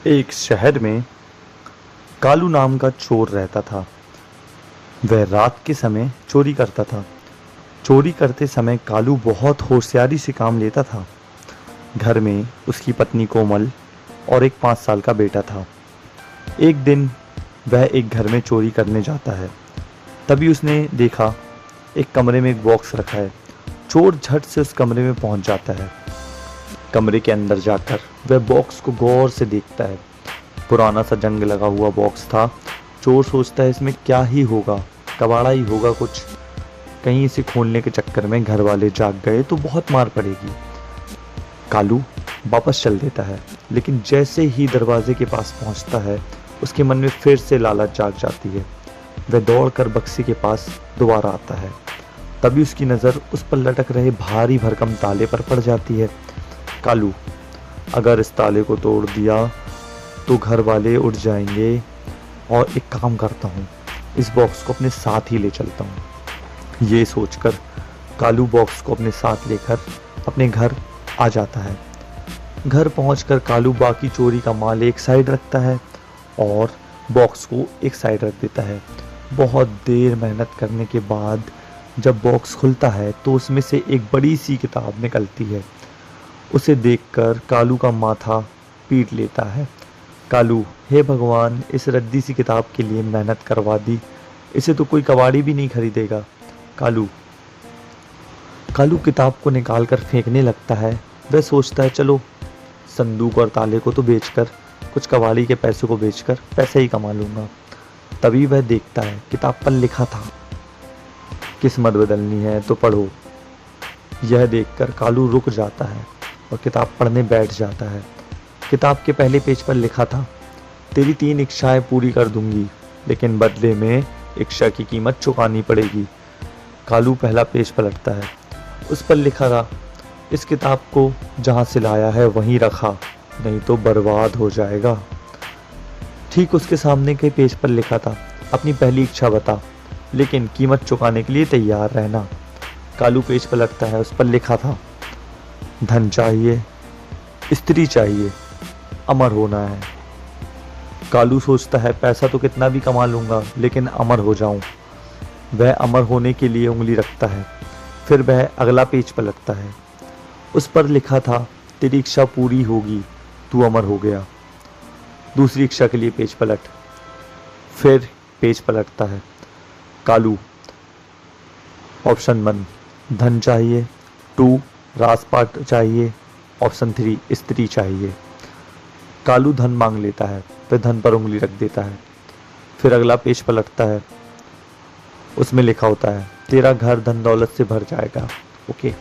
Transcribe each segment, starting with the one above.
एक शहर में कालू नाम का चोर रहता था। वह रात के समय चोरी करता था। चोरी करते समय कालू बहुत होशियारी से काम लेता था। घर में उसकी पत्नी कोमल और एक 5 साल का बेटा था। एक दिन वह एक घर में चोरी करने जाता है। तभी उसने देखा एक कमरे में एक बॉक्स रखा है। चोर झट से उस कमरे में पहुंच जाता है। कमरे के अंदर जाकर वह बॉक्स को गौर से देखता है। पुराना सा जंग लगा हुआ बॉक्स था। चोर सोचता है इसमें क्या ही होगा, कबाड़ा ही होगा कुछ। कहीं इसे खोलने के चक्कर में घर वाले जाग गए तो बहुत मार पड़ेगी। कालू वापस चल देता है, लेकिन जैसे ही दरवाजे के पास पहुंचता है उसके मन में फिर से लालच जाग जाती है। वह दौड़कर बक्से के पास दोबारा आता है। तभी उसकी नज़र उस पर लटक रहे भारी भरकम ताले पर पड़ जाती है। कालू, अगर इस ताले को तोड़ दिया तो घर वाले उठ जाएंगे, और एक काम करता हूँ, इस बॉक्स को अपने साथ ही ले चलता हूँ। ये सोचकर कालू बॉक्स को अपने साथ लेकर अपने घर आ जाता है। घर पहुंचकर कालू बाकी चोरी का माल एक साइड रखता है और बॉक्स को एक साइड रख देता है। बहुत देर मेहनत करने के बाद जब बॉक्स खुलता है तो उसमें से एक बड़ी सी किताब निकलती है। उसे देखकर कालू का माथा पीट लेता है। कालू, हे भगवान, इस रद्दी सी किताब के लिए मेहनत करवा दी, इसे तो कोई कबाड़ी भी नहीं खरीदेगा। कालू किताब को निकाल कर फेंकने लगता है। वह सोचता है चलो संदूक और ताले को तो बेचकर, कुछ कबाड़ी के पैसे को बेचकर पैसे ही कमा लूँगा। तभी वह देखता है किताब पर लिखा था, किस्मत बदलनी है तो पढ़ो। यह देखकर कालू रुक जाता है और किताब पढ़ने बैठ जाता है। किताब के पहले पेज पर लिखा था, तेरी 3 इच्छाएं पूरी कर दूंगी, लेकिन बदले में इच्छा की कीमत चुकानी पड़ेगी। कालू पहला पेज पलटता है। उस पर लिखा था, इस किताब को जहाँ से लाया है वहीं रखा, नहीं तो बर्बाद हो जाएगा। ठीक उसके सामने के पेज पर लिखा था, अपनी पहली इच्छा बता, लेकिन कीमत चुकाने के लिए तैयार रहना। कालू पेज पलटता है। उस पर लिखा था, धन चाहिए, स्त्री चाहिए, अमर होना है। कालू सोचता है पैसा तो कितना भी कमा लूँगा, लेकिन अमर हो जाऊं। वह अमर होने के लिए उंगली रखता है। फिर वह अगला पेज पलटता है। उस पर लिखा था, तेरी इच्छा पूरी होगी, तू अमर हो गया। दूसरी इच्छा के लिए पेज पलट। फिर पेज पलटता है। कालू, ऑप्शन 1 धन चाहिए, 2 राजपाट चाहिए, ऑप्शन 3 स्त्री चाहिए। कालू धन मांग लेता है। फिर धन पर उंगली रख देता है। फिर अगला पेज पलटता है। उसमें लिखा होता है, तेरा घर धन दौलत से भर जाएगा। ओके।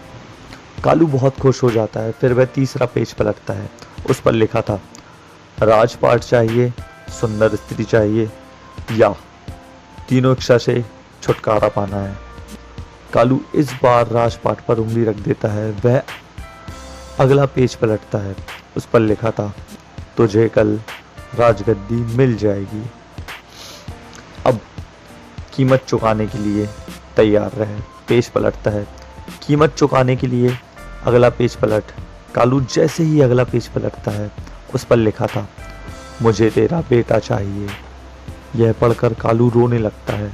कालू बहुत खुश हो जाता है। फिर वह तीसरा पेज पलटता है। उस पर लिखा था, राजपाट चाहिए, सुंदर स्त्री चाहिए, या तीनों इच्छा से छुटकारा पाना है। कालू इस बार राजपाट पर उंगली रख देता है। वह अगला पेज पलटता है। उस पर लिखा था, तुझे कल राजगद्दी मिल जाएगी। अब कीमत चुकाने के लिए तैयार रहे। पेज पलटता है। कीमत चुकाने के लिए अगला पेज पलट। कालू जैसे ही अगला पेज पलटता है, उस पर लिखा था, मुझे तेरा बेटा चाहिए। यह पढ़कर कालू रोने लगता है।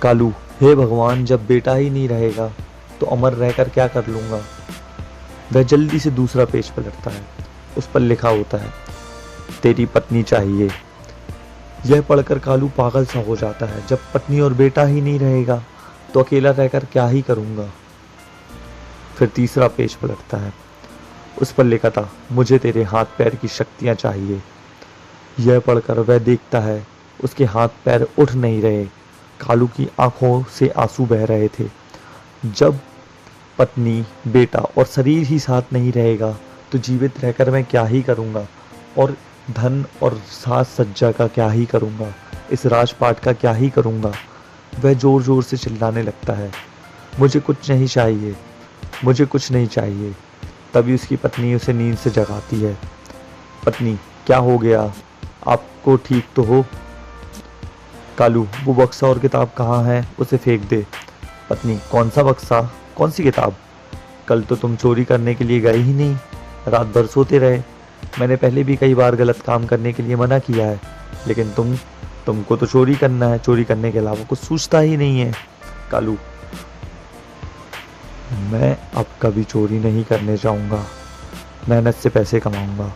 कालू, हे भगवान, जब बेटा ही नहीं रहेगा तो अमर रहकर क्या कर लूँगा। वह जल्दी से दूसरा पेज पलटता है। उस पर लिखा होता है, तेरी पत्नी चाहिए। यह पढ़कर कालू पागल सा हो जाता है। जब पत्नी और बेटा ही नहीं रहेगा तो अकेला रहकर क्या ही करूँगा। फिर तीसरा पेज पलटता है। उस पर लिखा था, मुझे तेरे हाथ पैर की शक्तियाँ चाहिए। यह पढ़कर वह देखता है उसके हाथ पैर उठ नहीं रहे। कालू की आंखों से आंसू बह रहे थे। जब पत्नी, बेटा और शरीर ही साथ नहीं रहेगा तो जीवित रहकर मैं क्या ही करूँगा, और धन और साज सज्जा का क्या ही करूँगा, इस राजपाट का क्या ही करूँगा। वह ज़ोर ज़ोर से चिल्लाने लगता है, मुझे कुछ नहीं चाहिए, मुझे कुछ नहीं चाहिए। तभी उसकी पत्नी उसे नींद से जगाती है। पत्नी, क्या हो गया, आपको ठीक तो हो? कालू, वो बक्सा और किताब कहाँ है, उसे फेंक दे। पत्नी, कौन सा बक्सा, कौन सी किताब? कल तो तुम चोरी करने के लिए गए ही नहीं, रात भर सोते रहे। मैंने पहले भी कई बार गलत काम करने के लिए मना किया है, लेकिन तुमको तो चोरी करना है, चोरी करने के अलावा कुछ सूझता ही नहीं है। कालू, मैं अब कभी चोरी नहीं करने जाऊंगा, मेहनत से पैसे कमाऊंगा।